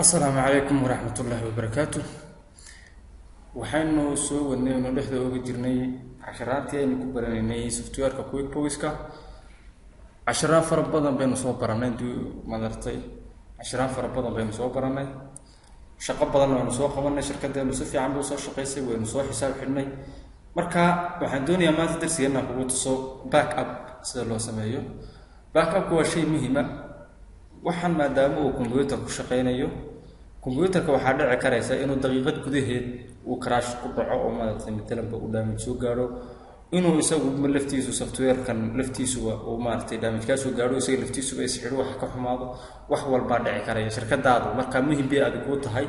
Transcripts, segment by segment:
السلام عليكم ورحمة الله وبركاته. waxaynu soo wadnay inuu dhexda uga jirnay casharaatii aynu ku baranay software-ka QuickBooks-ka. casharaan fara badan baynu soo baranay madartay. casharaan fara badan baynu soo baranay. shaqo badan aynu soo qabanay, shirkadeenu si fiican buu soo shaqeysay, waynu soo xisaab xidhnay. marka waxaan doonayaa maanta darsigeena kugu tuso backup sida loo sameeyo. backup waa shay muhiim ah. waxaan maadaama uu computer ku shaqeynayo, computerka waxaa dhici karaysa inuu daqiiqad gudaheed uu crash ku dhaco oo maaragtay midalba uu damage soo gaaro, inuu isagu laftiisu software-kan laftiisu uu maaragtay damage ka soo gaaro, isaga laftiisu ay sixir wax ka xumaado, wax walba dhici karaya shirkadaadu. marka muhiim bay aad ku tahay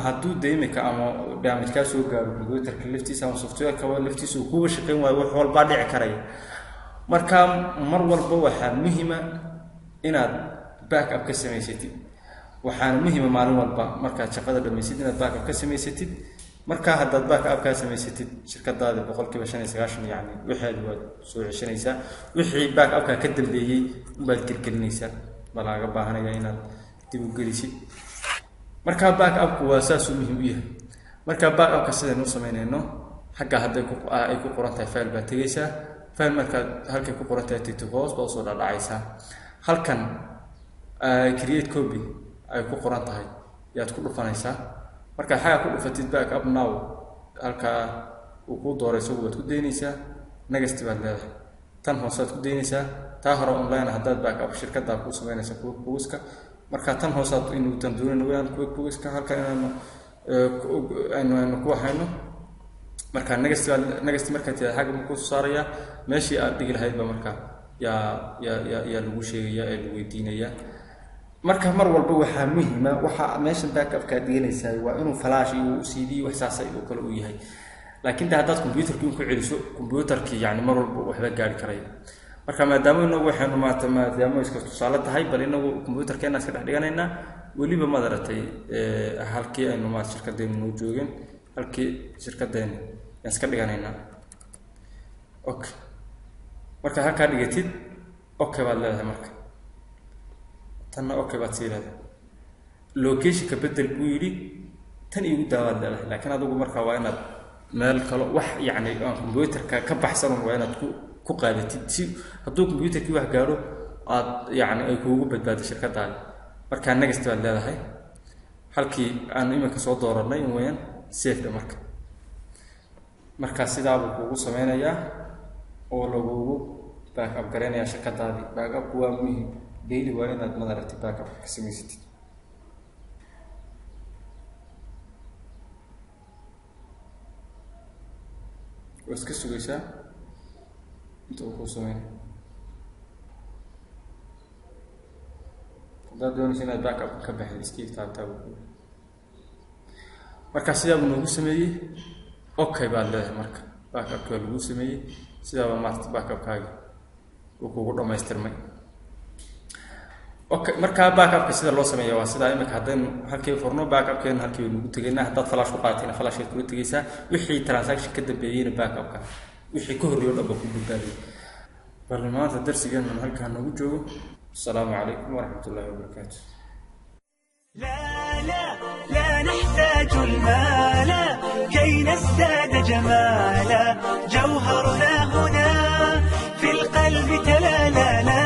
hadduu deemika ama damage ka soo gaaro computerka laftiisa ama software-ka laftiisu kuwa shaqeyn waayo, wax walba dhici karaya. marka mar walba waxaa muhiim ah inaad backup ka samaysatid. waxaan muhiim maalin walba marka shaqada dhamaysid inaad backup ka samaysatid. marka haddaad backup ka samaysatid shirkadaada 95% yani waxaad soo ceshanaysaa. wixii backup ka dambeeyay baad gelgelinaysaa, balaaga baahanaya inaad dib u gelisid. marka backup waa saas uu muhiim u yahay. marka backup ka sideen u sameynayno, xagga hadday ku qoran tahay file baad tagaysaa. file marka halkay ku qoran tahay tigto hoos baa soo dhacaysaa. halkan create copy ay ku qoran tahay yaad ku dhufanaysaa. marka xaga ku dhufatid backup now halka uu ku doorayso waad ku deynaysaa. next baad leedahay, tan hoosaad ku deynaysaa. taa hore online haddaad backup shirkadda ku sameynaysaa QuickBooks-ka. marka tan hoosaad inuu tan doonayno waan QuickBooks-ka halkan aynu ku hayno. marka next marka tii xaga ku saaraya meeshii aad dhigi lahayd ba marka ya lagu sheegaya ee lagu weydiinaya. marka mar walba waxaa muhiim ah waxa meesha backup ka dhiganaysaa waa inuu flash iyo CD wax saas ah oo kale u yahay. laakiin haddaad computerka ku celiso, computerka yani mar walba waxba gaari karay. marka maadaama inuu waxaanu maadaama iska tusaale tahay, bal inuu computerkeena iska dhiganaynaa waliba madaratay halkii aynu ma shirkadeenu noo joogeen, halkii shirkadeenu iska dhiganaynaa. okay, marka halka dhigatid okay baad leedahay. marka tan okay baad siiraad location ka bedel buu yiri, tan igu daawaad leedahay. laakiin adigu marka waa inaad meel kale wax yani computerka ka baxsan waa inaad ku qaadatid si hadduu computerki wax gaaro aad yani ay kuugu badbaado shirkadaada. marka next baad leedahay, halkii aan imika soo dooranay in weeyaan save. marka sidaa buu kuugu sameynayaa oo lagugu backup gareynaya shirkadaadii. backup waa muhiim, daily waa inaad madarati backup ka samaysatid. iska sugaysaa inta uu ku sameeyo. haddaad doonaysa inaad backup ka baxid iska taabtaa. marka sidaa buu noogu sameeyey. okay baad leedahay. marka backup-ka lagu sameeyey sidaa maarta backup-kaaga uu kugu dhamaystirmay. okay, marka backup-ka sida loo sameeyo waa sida imika haddaan halkii furno backup-keen halkii lagu tagaynaa. haddaad flash ku qaatayna flash-ka ku tagaysaa. wixii transaction ka dambeeyayna backup-ka wixii ka horreeyo dhab ku badbaadiyay. barnaamijka darsigeena halkaan nagu joogo. السلام عليكم ورحمة الله وبركاته. لا لا لا نحتاج المال كي نزداد جمالا، جوهرنا هنا في القلب تلالا. لا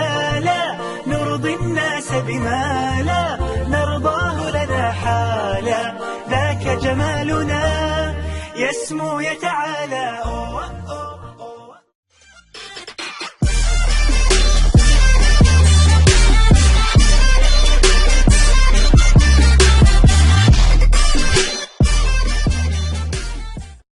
لا نرضي الناس بما لا نرضاه لنا حالا، ذاك جمالنا يسمو يتعالى.